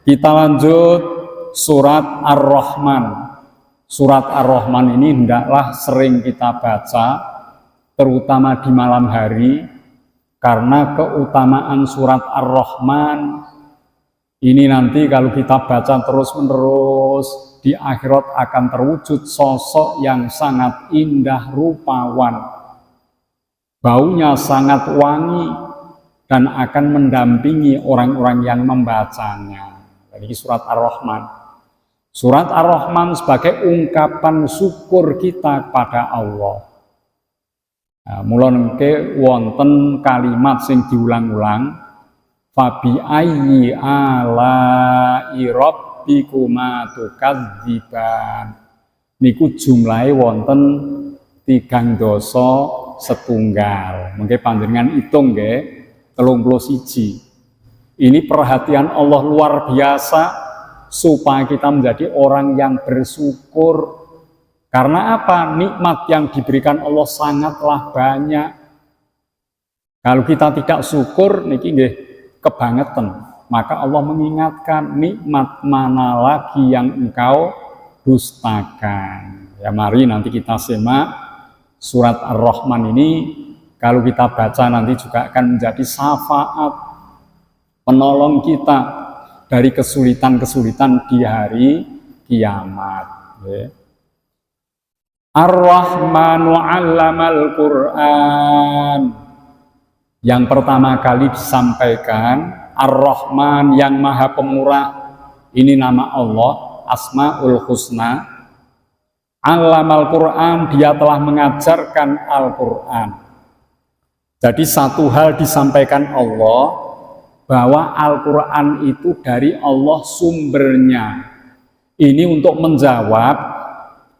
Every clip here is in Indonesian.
Kita lanjut surat Ar-Rahman. Surat Ar-Rahman ini hendaklah sering kita baca, terutama di malam hari, karena keutamaan surat Ar-Rahman ini nanti kalau kita baca terus-menerus, di akhirat akan terwujud sosok yang sangat indah rupawan, baunya sangat wangi, dan akan mendampingi orang-orang yang membacanya. Jadi surat Ar-Rahman. Surat Ar-Rahman sebagai ungkapan syukur kita kepada Allah. Nah, mula nengke wonten kalimat sing diulang-ulang, fabi ayyi ala'i rabbikuma tukadziban. Niku jumlahe wonten 3.setunggal. Mengke panjenengan hitung nggih 31. Ini perhatian Allah luar biasa supaya kita menjadi orang yang bersyukur. Karena apa? Nikmat yang diberikan Allah sangatlah banyak. Kalau kita tidak syukur, niki nggih kebangetan. Maka Allah mengingatkan, nikmat mana lagi yang engkau dustakan. Ya mari nanti kita simak surat Ar-Rahman ini. Kalau kita baca nanti juga akan menjadi syafaat, penolong kita dari kesulitan-kesulitan di hari kiamat. Ar-Rahmanu 'allamal Qur'an. Yang pertama kali disampaikan, Ar-Rahman yang Maha Pemurah. Ini nama Allah, Asmaul Husna. 'Allamal Qur'an, dia telah mengajarkan Al-Qur'an. Jadi satu hal disampaikan Allah, bahwa Al-Quran itu dari Allah sumbernya. Ini untuk menjawab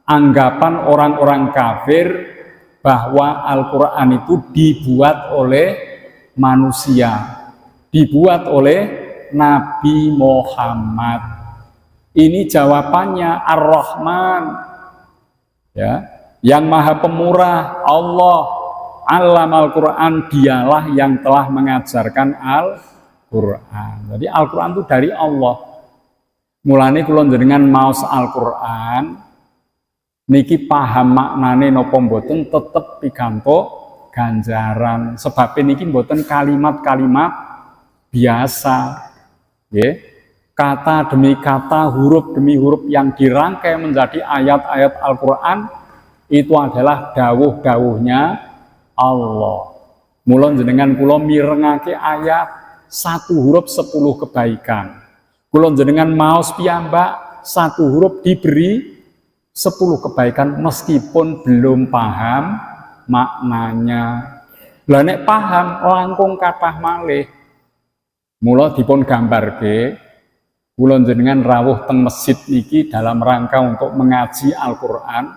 anggapan orang-orang kafir bahwa Al-Quran itu dibuat oleh manusia, dibuat oleh Nabi Muhammad. Ini jawabannya Ar-Rahman, ya, yang Maha Pemurah, Allah. Allamal Quran, dialah yang telah mengajarkan Al-Quran. Jadi Al-Quran itu dari Allah. Mulane kula jenengan maos Al-Quran niki paham maknane napa mboten tetep pikantuk ganjaran. Sebab niki mboten kalimat-kalimat biasa. Nggih. Kata demi kata, huruf demi huruf yang dirangkai menjadi ayat-ayat Al-Quran itu adalah dawuh-dawuhnya Allah. Mula jenengan kula mirengake ayat satu huruf 10 kebaikan. Kula jenengan maos piyambak satu huruf diberi 10 kebaikan meskipun belum paham maknanya. Lah nek paham langkung kathah malih. Mula dipun gambarke kula jenengan rawuh teng masjid niki dalam rangka untuk mengaji Al-Qur'an.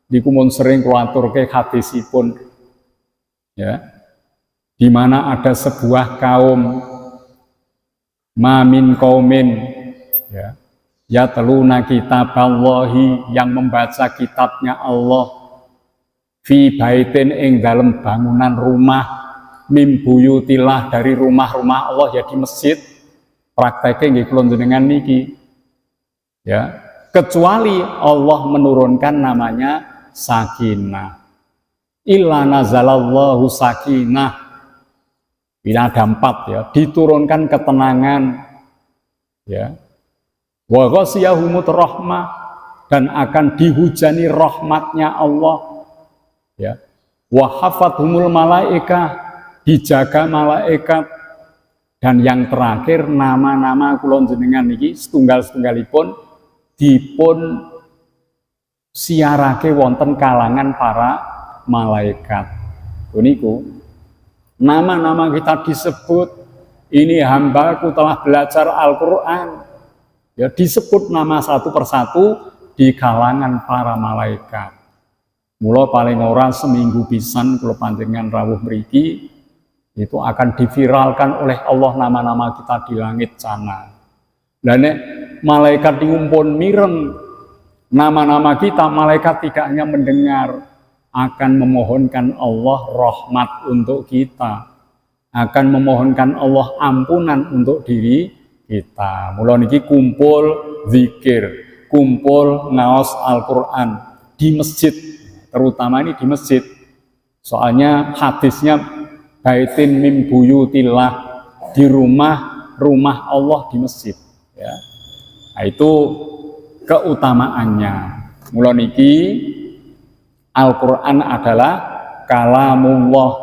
Niku mun sering kula aturke hadisipun, ya, di mana ada sebuah kaum, mamin kaumin, ya teluna kitaballahi, yang membaca kitabnya Allah, fi baitin ing dalam bangunan rumah, mim buyutillah, dari rumah-rumah Allah, ya di masjid. Prakteknya nggih kula jenengan niki, ya, kecuali Allah menurunkan namanya sakinah. Illa nazalallahu sakinah. Bila ada 4, ya, diturunkan ketenangan, ya. Wa ghasiyahumut rahmah, dan akan dihujani rahmatnya Allah, ya. Wa hafathumul malaikah, dijaga malaikat. Dan yang terakhir nama-nama kula jenengan niki setunggal-setunggalipun dipun siarake wonten kalangan para malaikat. Uniku nama-nama kita disebut, ini hambaku telah belajar Al-Quran, ya, disebut nama satu persatu di kalangan para malaikat. Mula paling ora seminggu pisan kula panjenengan rawuh mriki itu akan diviralkan oleh Allah nama-nama kita di langit sana. Dan nek malaikat diumpun mireng nama-nama kita, malaikat tidak hanya mendengar, akan memohonkan Allah rahmat untuk kita, akan memohonkan Allah ampunan untuk diri kita. Mula niki kumpul zikir, kumpul ngaos Al-Qur'an di masjid, terutama ini di masjid. Soalnya hadisnya baitin min buyutillah, di rumah Allah di masjid, ya. Nah, itu keutamaannya. Mula niki Al-Qur'an adalah kalamullah,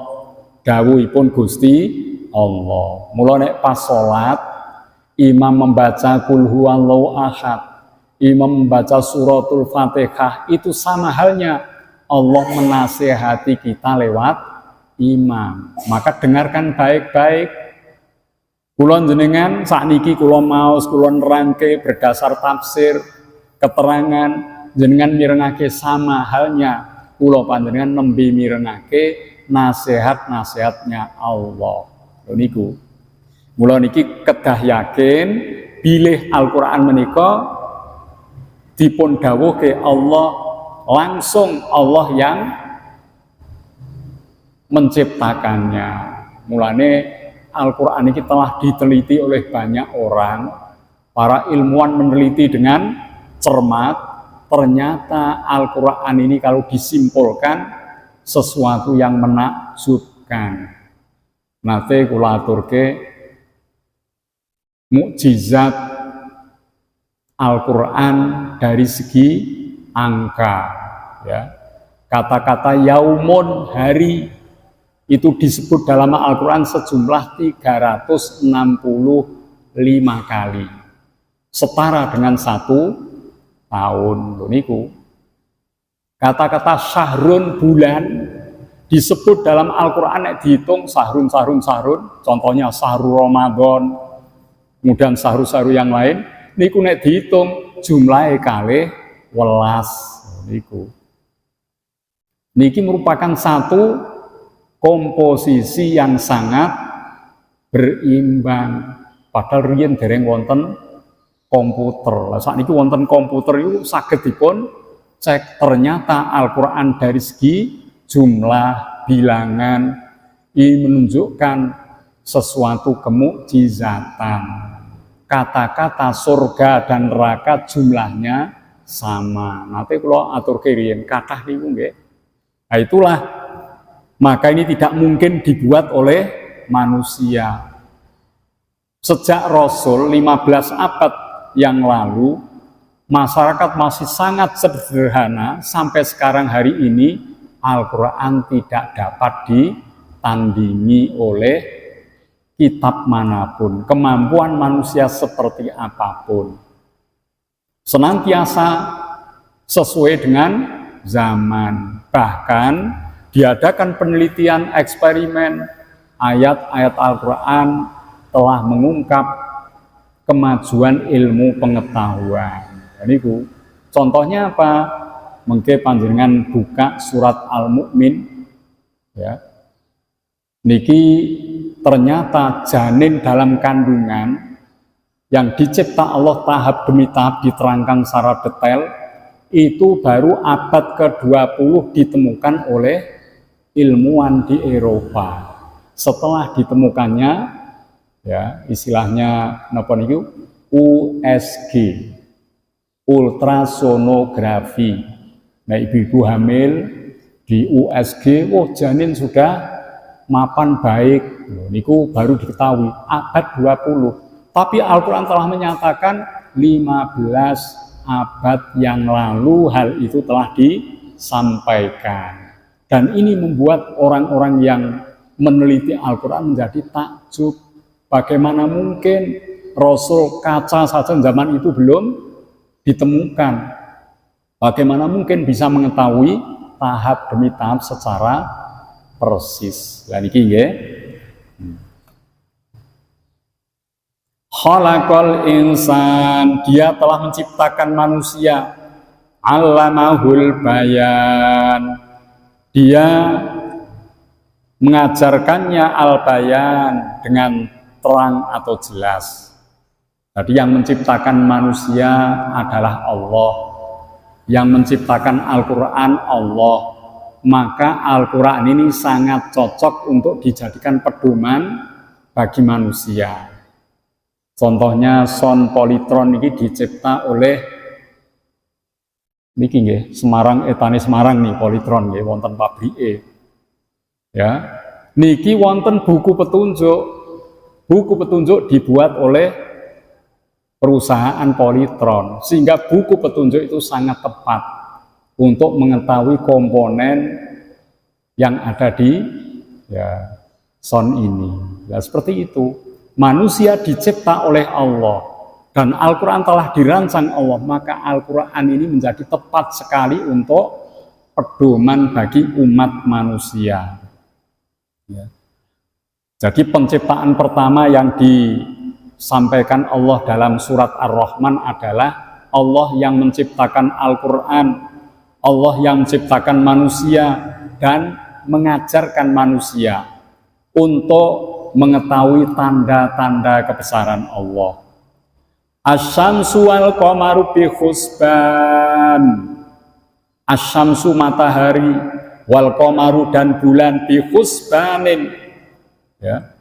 dawuhipun Gusti Allah. Mula nek pas salat imam membaca kul huwallahu ahad, imam membaca suratul Fatihah, itu sama halnya Allah menasihati kita lewat imam. Maka dengarkan baik-baik. Kula jenengan sakniki kula maos kula nerangke berdasar tafsir, keterangan jenengan mirengake sama halnya kula panjenengan nembe mirengake nasihat-nasihatnya Allah. Lho niku. Mula niki kedah yakin bilih Al-Qur'an menika dipun dawuhke Allah, langsung Allah yang menciptakannya. Mulane Al-Qur'an ini telah diteliti oleh banyak orang. Para ilmuwan meneliti dengan cermat, ternyata Al-Qur'an ini kalau disimpulkan sesuatu yang menakjubkan. Nate kula aturke mukjizat Al-Qur'an dari segi angka, ya. Kata-kata yaumun, hari, itu disebut dalam Al-Qur'an sejumlah 365 kali, setara dengan 1 tahun. Niku kata-kata syahrun, bulan, disebut dalam Al-Qur'an nek dihitung sahrun, contohnya sahrul Ramadan, kemudian sahru-sahru yang lain, niku nek dihitung jumlahnya kalih 11 niku. Niki merupakan satu komposisi yang sangat berimbang. Padahal riyen dereng wonten komputer. Lah sakniki wonten komputer itu saged dipun cek, ternyata Al-Qur'an dari segi jumlah, bilangan ini menunjukkan sesuatu kemukjizatan. Kata-kata surga dan neraka jumlahnya sama. Nanti kalau atur kirian kathah niku nggih. Nah itulah, maka ini tidak mungkin dibuat oleh manusia. Sejak Rasul 15 abad yang lalu, masyarakat masih sangat sederhana. Sampai sekarang hari ini Al-Qur'an tidak dapat ditandingi oleh kitab manapun, kemampuan manusia seperti apapun, senantiasa sesuai dengan zaman. Bahkan diadakan penelitian eksperimen, ayat-ayat Al-Qur'an telah mengungkap kemajuan ilmu pengetahuan. Jadi contohnya apa? Mengke panjenengan buka surat Al-Mu'min, ya. Niki ternyata janin dalam kandungan yang dicipta Allah tahap demi tahap diterangkan secara detail, itu baru abad ke-20 ditemukan oleh ilmuwan di Eropa. Setelah ditemukannya, ya istilahnya napa niku USG, ultrasonografi. Nah, ibu-ibu hamil di USG, janin sudah mapan baik. Niku baru diketahui abad 20. Tapi Al-Qur'an telah menyatakan 15 abad yang lalu hal itu telah disampaikan. Dan ini membuat orang-orang yang meneliti Al-Qur'an menjadi takjub. Bagaimana mungkin Rasul kaca saja zaman itu belum ditemukan? Bagaimana mungkin bisa mengetahui tahap demi tahap secara persis? Lah niki nggih. Khalaqal insan, dia telah menciptakan manusia. Allamahul bayan, dia mengajarkannya al-bayan dengan terang atau jelas. Jadi yang menciptakan manusia adalah Allah, yang menciptakan Al-Qur'an Allah. Maka Al-Qur'an ini sangat cocok untuk dijadikan pedoman bagi manusia. Contohnya son polytron ini dicipta oleh niki nggih, Semarang Etane Semarang nih polytron nggih wonten pabrike. Ya. Niki wonten buku petunjuk. Buku petunjuk dibuat oleh perusahaan Polytron sehingga buku petunjuk itu sangat tepat untuk mengetahui komponen yang ada di ya son ini. Ya seperti itu. Manusia dicipta oleh Allah dan Al-Quran telah dirancang Allah, maka Al-Quran ini menjadi tepat sekali untuk pedoman bagi umat manusia. Ya. Jadi penciptaan pertama yang disampaikan Allah dalam surat Ar-Rahman adalah Allah yang menciptakan Al-Quran, Allah yang menciptakan manusia dan mengajarkan manusia untuk mengetahui tanda-tanda kebesaran Allah. Asy-syamsu wal qamaru bi husban. Asy-syamsu matahari, wal qamaru dan bulan bi husbanin. Ya.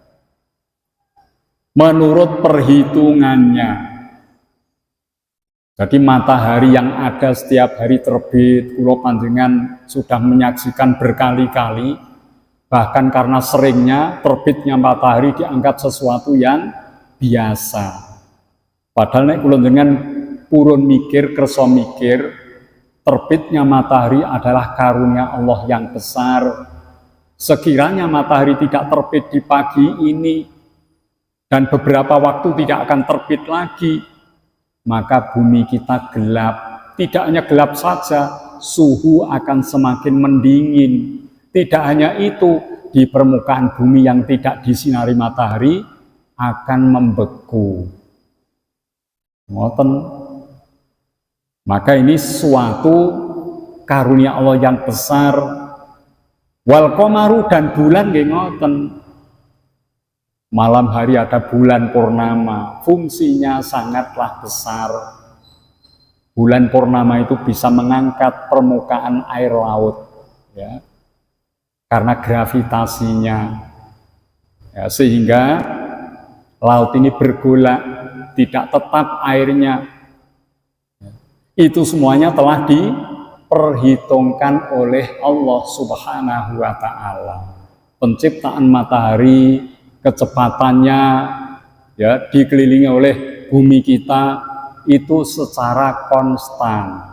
Menurut perhitungannya. Jadi matahari yang ada setiap hari terbit, kula panjenengan sudah menyaksikan berkali-kali, bahkan karena seringnya terbitnya matahari dianggap sesuatu yang biasa. Padahal nek kula panjenengan purun mikir, kersa mikir, terbitnya matahari adalah karunia Allah yang besar. Sekiranya matahari tidak terbit di pagi ini dan beberapa waktu tidak akan terbit lagi, maka bumi kita gelap. Tidak hanya gelap saja, suhu akan semakin mendingin. Tidak hanya itu, di permukaan bumi yang tidak disinari matahari akan membeku. Ngoten. Maka ini suatu karunia Allah yang besar. Wal qamaru dan bulan nggih ngoten. Malam hari ada bulan purnama, fungsinya sangatlah besar. Bulan purnama itu bisa mengangkat permukaan air laut, ya, karena gravitasinya, ya, sehingga laut ini bergolak, tidak tetap airnya. Itu semuanya telah diperhitungkan oleh Allah Subhanahu wa Ta'ala. Penciptaan matahari, kecepatannya, ya, dikelilingi oleh bumi kita itu secara konstan.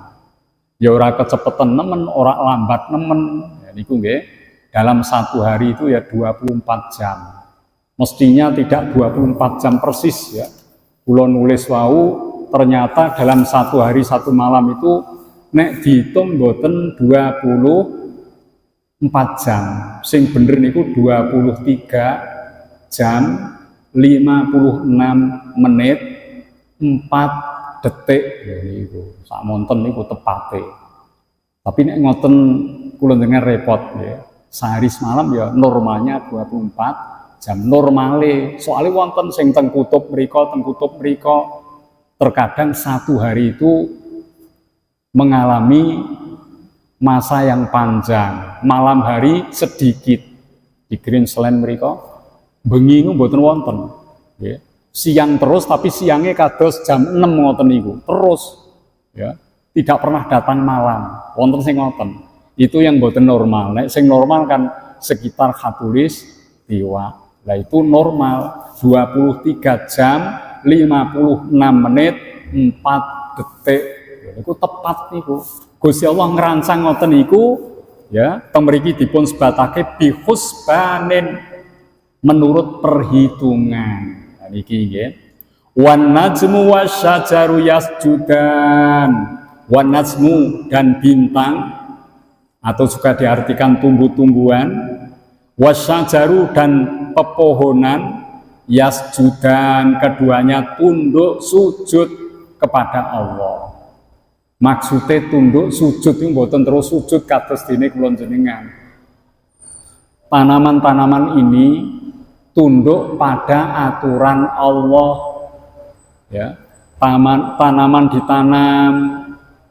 Ya ora kecepatan nemen, ora lambat nemen. Ya, niku nggih, dalam satu hari itu ya 24 jam. Mestinya tidak 24 jam persis ya. Kula nulis wau ternyata dalam satu hari satu malam itu nek dihitung mboten 24 jam. Sing bener niku 23 jam 56 menit 4 detik ya niku sak monten niku tepate. Tapi nek ngoten kula dengar repot ya. Sehari semalam ya normalnya 24 jam normale. Soalnya wonten sing teng kutub mriku terkadang satu hari itu mengalami masa yang panjang, malam hari sedikit. Di Queensland mriku bengi niku mboten wonten, ya. Siang terus tapi siangnya kados jam 6 ngoten niku. Terus ya, tidak pernah datang malam. Wonten sing ngoten. Itu yang mboten normal. Nek sing normal kan sekitar khatulis tiwa. Lah itu normal 23 jam 56 menit 4 detik. Niku tepat niku. Gusti Allah ngerancang ngoten niku ya, teng mriki dipun sebatake bi husbanin, menurut perhitungan. Nah, niki nggih. Wan najmu wasyajaru yasjudan. Wan najmu dan bintang atau juga diartikan tumbuh-tumbuhan. Wasyajaru dan pepohonan yasjudan, keduanya tunduk sujud kepada Allah. Maksudnya tunduk sujud itu mboten terus sujud kados dene kula jenengan. Tanaman-tanaman ini tunduk pada aturan Allah, ya. Tanaman ditanam,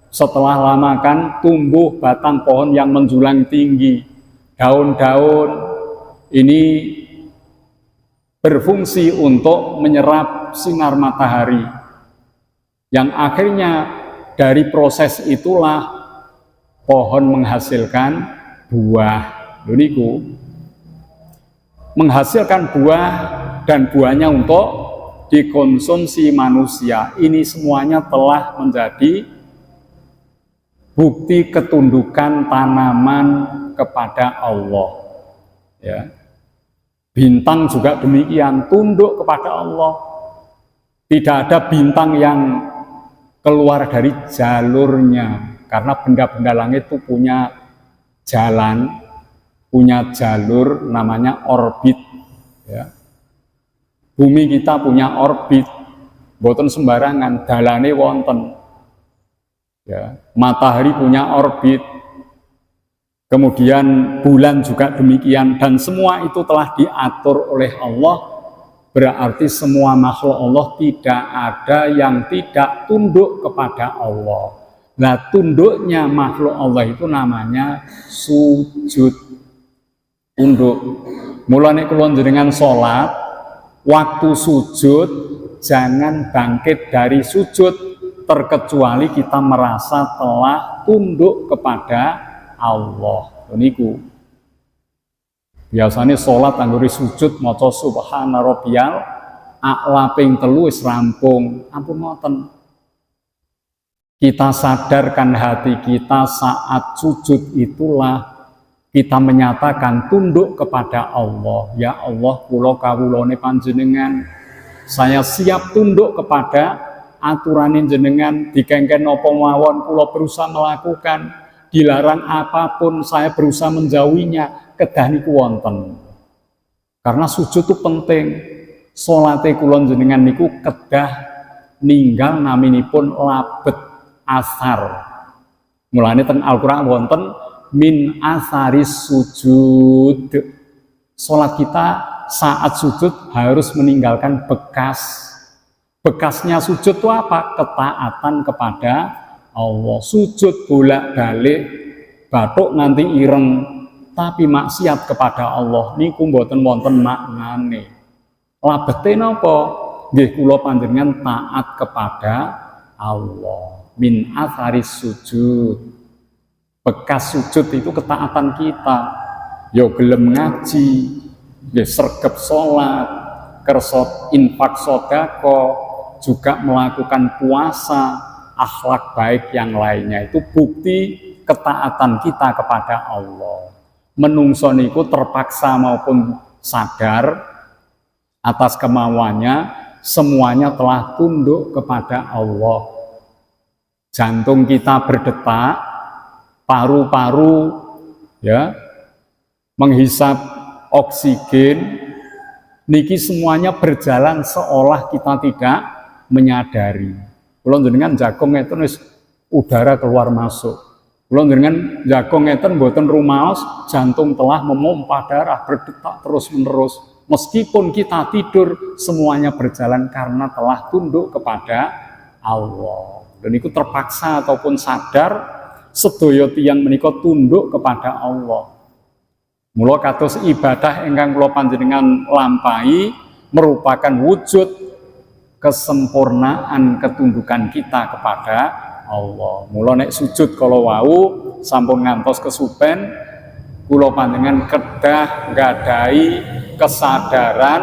setelah lama kan tumbuh batang pohon yang menjulang tinggi, daun-daun ini berfungsi untuk menyerap sinar matahari, yang akhirnya dari proses itulah pohon menghasilkan buah. Niku menghasilkan buah, dan buahnya untuk dikonsumsi manusia. Ini semuanya telah menjadi bukti ketundukan tanaman kepada Allah. Ya. Bintang juga demikian, tunduk kepada Allah. Tidak ada bintang yang keluar dari jalurnya, karena benda-benda langit itu punya jalan, punya jalur, namanya orbit. Ya. Bumi kita punya orbit, boten sembarangan, dalane wonten. Ya. Matahari punya orbit, kemudian bulan juga demikian, dan semua itu telah diatur oleh Allah. Berarti semua makhluk Allah tidak ada yang tidak tunduk kepada Allah. Nah, tunduknya makhluk Allah itu namanya sujud, tunduk. Mulane kula jenengan salat, waktu sujud jangan bangkit dari sujud terkecuali kita merasa telah tunduk kepada Allah. Niku biasanya sholat angguri sujud maca subhana rabbiyal a'la ping 3 wis rampung. Ampun ngoten. Kita sadarkan hati kita saat sujud itulah kita menyatakan tunduk kepada Allah. Ya Allah, kula kawulane panjenengan, saya siap tunduk kepada aturan jenengan, dikengken napa mawon kula berusaha melakukan, dilarang apapun saya berusaha menjauhinya, kedah niku wonten. Karena sujud itu penting. Salate kula jenengan niku kedah ninggal naminipun labet asar. Mulane teng Al-Qur'an wonten min asaris sujud. Salat kita saat sujud harus meninggalkan bekas. Bekasnya sujud itu apa? Ketaatan kepada Allah. Sujud bolak-balik, batuk nganti ireng, tapi maksiat kepada Allah niku mboten wonten maknane. Labete napa? Nggih kula panjenengan taat kepada Allah. Min atharis sujud. Bekas sujud itu ketaatan kita. Ya gelem ngaji, ya sregep salat, kersa infak sedekah, juga melakukan puasa, akhlak baik yang lainnya. Itu bukti ketaatan kita kepada Allah. Menungso niku terpaksa maupun sadar atas kemauannya, semuanya telah tunduk kepada Allah. Jantung kita berdetak, paru-paru ya menghisap oksigen, niki semuanya berjalan seolah kita tidak menyadari. Kula jenengan jagung ngeten wis udara keluar masuk. Kula jenengan jagung ngeten mboten rumaos, jantung telah memompa darah berdetak terus-menerus. Meskipun kita tidur, semuanya berjalan karena telah tunduk kepada Allah. Dan itu terpaksa ataupun sadar, sedaya tiyang menika tunduk kepada Allah. Mula kados ibadah ingkang kula panjenengan lampahi merupakan wujud kesempurnaan ketundukan kita kepada Allah. Mula nek sujud kalau wau sampun ngantos kesupen, kula panjenengan kedah nggadahi kesadaran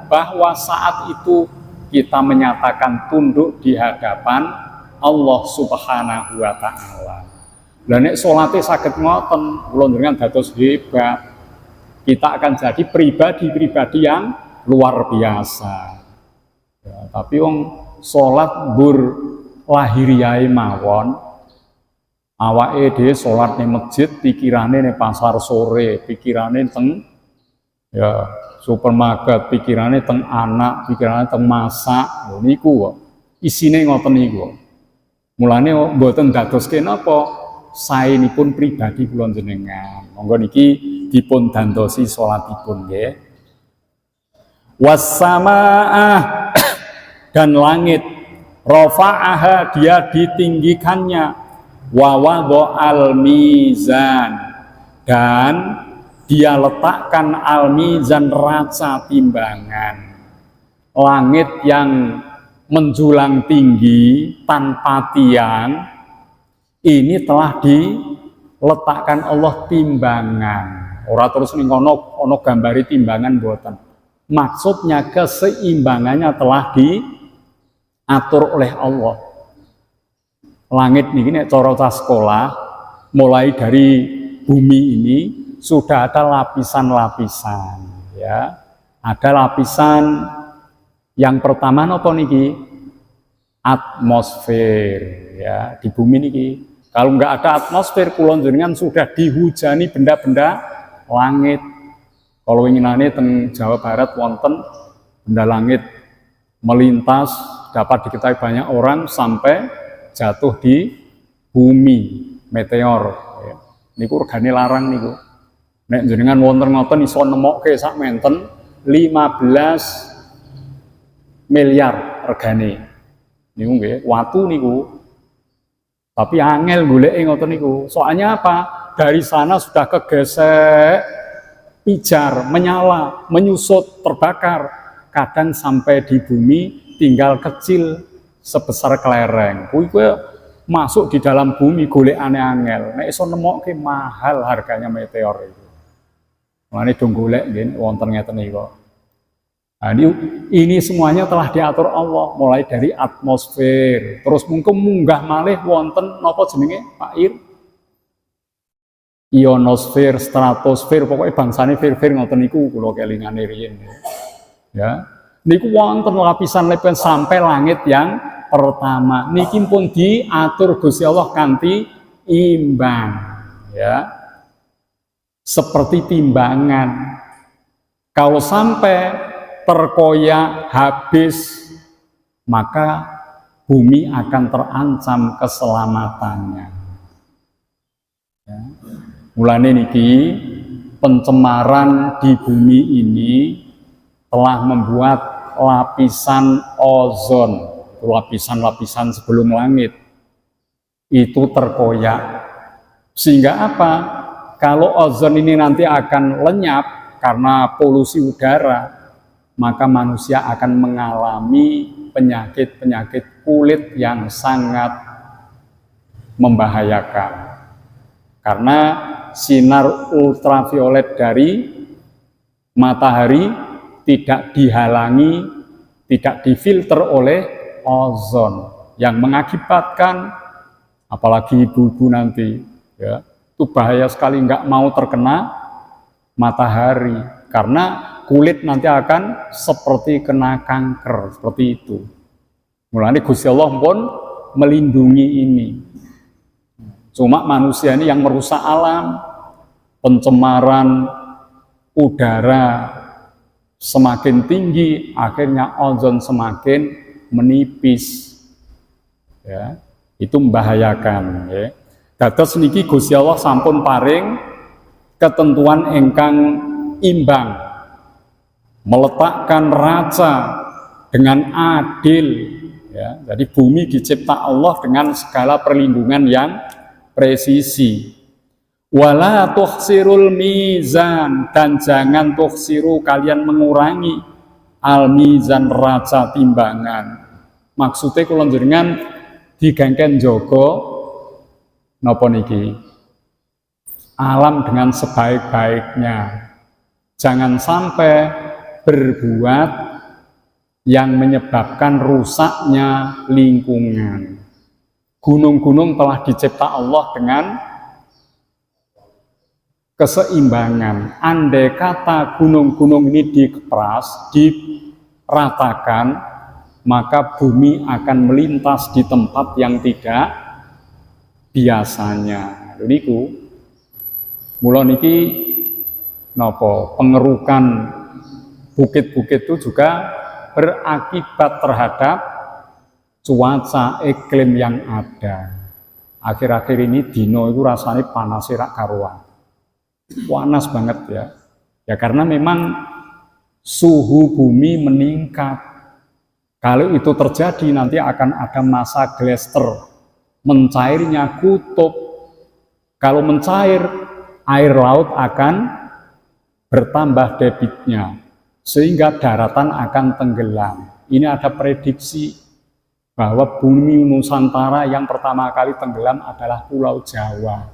bahwa saat itu kita menyatakan tunduk di hadapan Allah Subhanahu wa taala. Lah nek salate saged ngoten, kula njenengan dados hebat. Kita akan jadi pribadi-pribadi yang luar biasa. Ya, tapi wong salat mbur lahiriae mawon, awake dhewe salat ning masjid, pikirane ning pasar sore, pikirane teng ya supermarket, pikirane teng anak, pikirane teng masak. Niku kok isine ngoten niku. Mulane mboten dadoske napa saenipun pribadi kula jenengan. Monggo niki dipun dandosi salatipun nggih. Was-samaa dan langit, rafa'aha dia ditinggikannya, wa wada'al mizan dan dia letakkan al-mizan raca timbangan. langit yang menjulang tinggi tanpa tiang, ini telah diletakkan Allah timbangan. Ora terus ning ono gambari timbangan mboten. Maksudnya keseimbangannya telah diatur oleh Allah. Langit niki nek cara sekolah mulai dari bumi ini sudah ada lapisan-lapisan, ya. Ada lapisan yang pertama napa niki? Atmosfer, ya, di bumi niki. Kalau nggak ada atmosfer, kulon jenengan sudah dihujani benda-benda langit. Kalau inginane teng Jawa Barat wonten benda langit melintas dapat diketahui banyak orang sampai jatuh di bumi, meteor. Ya. Niku regane larang niku. Nek jenengan wonten ngoten iso nemokke sak menten 15 miliar regane. Niku nggih, watu niku. Tapi angel goleke ngoten niku. Soalnya apa? Dari sana sudah kegesek, pijar, menyala, menyusut, terbakar. Kadang sampai di bumi tinggal kecil sebesar kelereng. Kuwi masuk di dalam bumi golekane angel. Nek iso nemokke mahal harganya meteor itu. Mulane dong golek nggih wonten ngeten niku. Nah, ini semuanya telah diatur Allah, mulai dari atmosfer, terus mungkin munggah malih wonten napa jenenge Pak Ir? Ionosfer, stratosfer, pokoknya bangsane fir-fir ngoten niku kula kelingane riyin. Ya. Niku wonten lapisan-lapisan sampai langit yang pertama. Niki pun diatur Gusti Allah kanthi imbang, ya. Seperti timbangan. Kalau sampai terkoyak habis, maka bumi akan terancam keselamatannya. Ya. Mulane niki pencemaran di bumi ini telah membuat lapisan ozon, lapisan-lapisan sebelum langit itu terkoyak. Sehingga apa? Kalau ozon ini nanti akan lenyap karena polusi udara, maka manusia akan mengalami penyakit-penyakit kulit yang sangat membahayakan. Karena sinar ultraviolet dari matahari tidak dihalangi, tidak difilter oleh ozon yang mengakibatkan, apalagi ibu-ibu nanti, ya, itu bahaya sekali, nggak mau terkena matahari karena kulit nanti akan seperti kena kanker, seperti itu. Mulanya Gusti Allah pun melindungi ini. Cuma manusia ini yang merusak alam, pencemaran udara semakin tinggi, akhirnya ozon semakin menipis. Ya, itu membahayakan. Ya. Dados niki Gusti Allah sampun paring ketentuan ingkang imbang, meletakkan raca dengan adil, ya. Jadi bumi dicipta Allah dengan segala perlindungan yang presisi. Wala tuhsirul mizan, dan jangan tuhsiru kalian mengurangi al mizan raca timbangan. Maksudnya kula njenengan digangken jaga napa niki? Alam dengan sebaik-baiknya. Jangan sampai berbuat yang menyebabkan rusaknya lingkungan. Gunung-gunung telah dicipta Allah dengan keseimbangan. Andai kata gunung-gunung ini dikeras, diratakan, maka bumi akan melintas di tempat yang tidak biasanya. Niku mula niki napa pengerukan bukit-bukit itu juga berakibat terhadap cuaca iklim yang ada. Akhir-akhir ini dino itu rasanya panas rak karuan. Panas banget ya. Ya karena memang suhu bumi meningkat. Kalau itu terjadi nanti akan ada masa glaster, mencairnya kutub. Kalau mencair, air laut akan bertambah debitnya. sehingga daratan akan tenggelam. Ini ada prediksi bahwa bumi Nusantara yang pertama kali tenggelam adalah Pulau Jawa.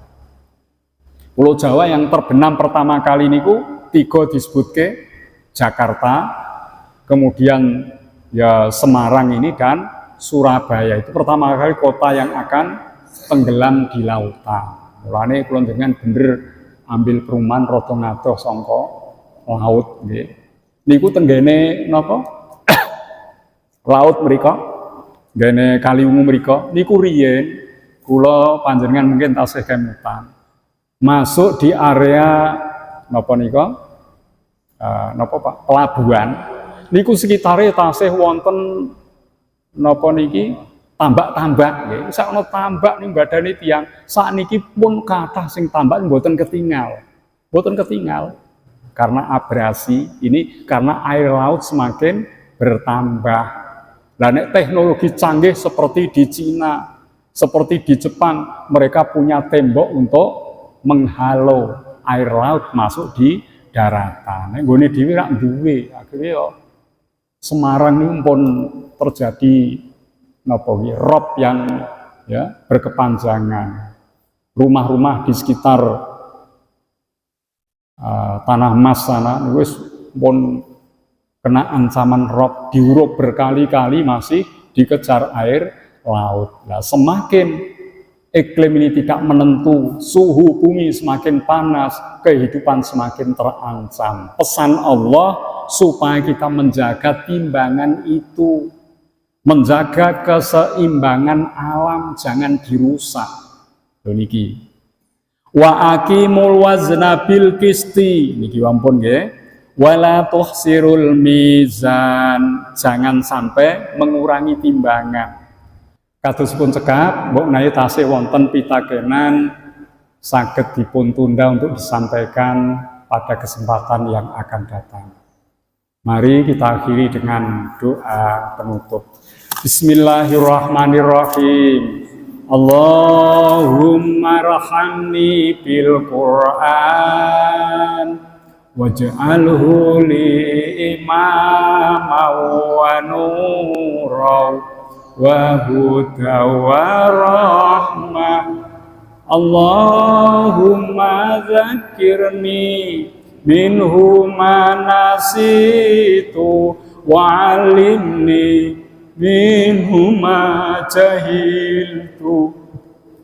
Pulau Jawa yang terbenam pertama kali niku 3 disebutke, Jakarta, kemudian ya Semarang ini dan Surabaya. Itu pertama kali kota yang akan tenggelam di lautan. Mulane kula dengan bener ambil perumahan rada ngadoh sangka laut nggih. Niku tenggene napa? Laut mriku. Nggene Kaliwungu mriku niku riyen kula panjenengan mungkin tasih kemutan. Masuk di area napa nika? Napa Pak? Pelabuhan. Niku sekitare tasih wonten napa niki? Tambak-tambak nggih. Sakno tambak ning badane tiyang. Sakniki pun kathah sing tambak mboten ketinggal. Mboten ketinggal. Karena abrasi ini karena air laut semakin bertambah. Lah nek teknologi canggih seperti di Cina, seperti di Jepang, mereka punya tembok untuk menghalau air laut masuk di daratan. Nek nggone dhewe rak duwe, akhire yo Semarang ini pun terjadi napa rob yang ya berkepanjangan. Rumah-rumah di sekitar Tanah Mas sana wis pun kena ancaman rob, diuruk berkali-kali masih dikejar air laut. Nah, semakin iklim ini tidak menentu, suhu bumi semakin panas, kehidupan semakin terancam. Pesan Allah supaya kita menjaga timbangan itu, menjaga keseimbangan alam, jangan dirusak. Niki. Wa aqimul wazna bil qisti, niki wampun nggih. Wala tuhsirul mizan, jangan sampai mengurangi timbangan. Kadospun cekap, mbok menawi tasih wonten pitakenan saged dipun tunda untuk disampaikan pada kesempatan yang akan datang. Mari kita akhiri dengan doa penutup. Bismillahirrahmanirrahim. Allahumma rahamni bil Qur'an waj'alhu li imama wa nura wa huda wa rahmah. Allahumma dzakirni minhu ma nasitu wa 'allimni minhu ma jahiltu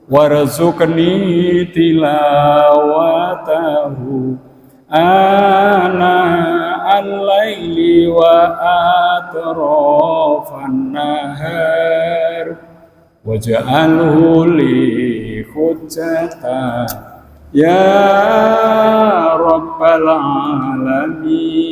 warzuqni tilawatahu ana al-laili wa atrafan nahar waj'alhu li hujjatan ya rabbal alamin.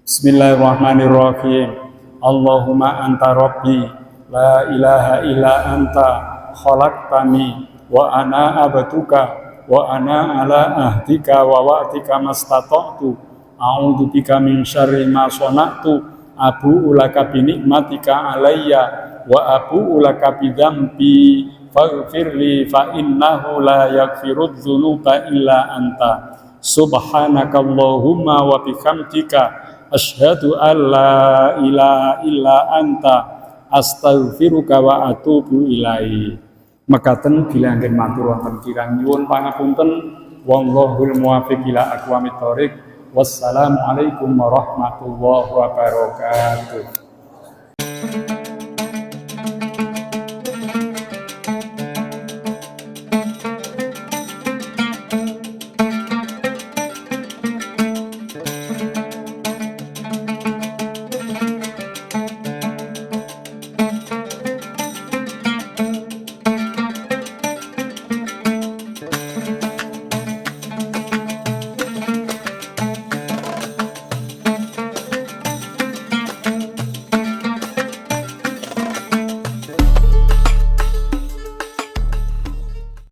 Bismillahirrahmanirrahim. Allahumma anta rabbi la ilaha illa anta khalaqtani wa ana abduka wa ana ala ahdika wa wa'dika mastata'tu a'udzu bika min syarri ma sana'tu abu'u laka bi ni'matika alayya wa abu'u laka bi dzambi faghfirli fa innahu la yaghfirudz dzunuba illa anta subhanakallahumma wa bihamdika asyhadu an la ilaha illa anta astaghfiruka wa atubu ilaihi. Mekaten bila anggen matur wonten kirang nyuwun pangapunten, wallahul muwaffiq ila aqwamit thoriq. Wassalamualaikum warahmatullahi wabarakatuh.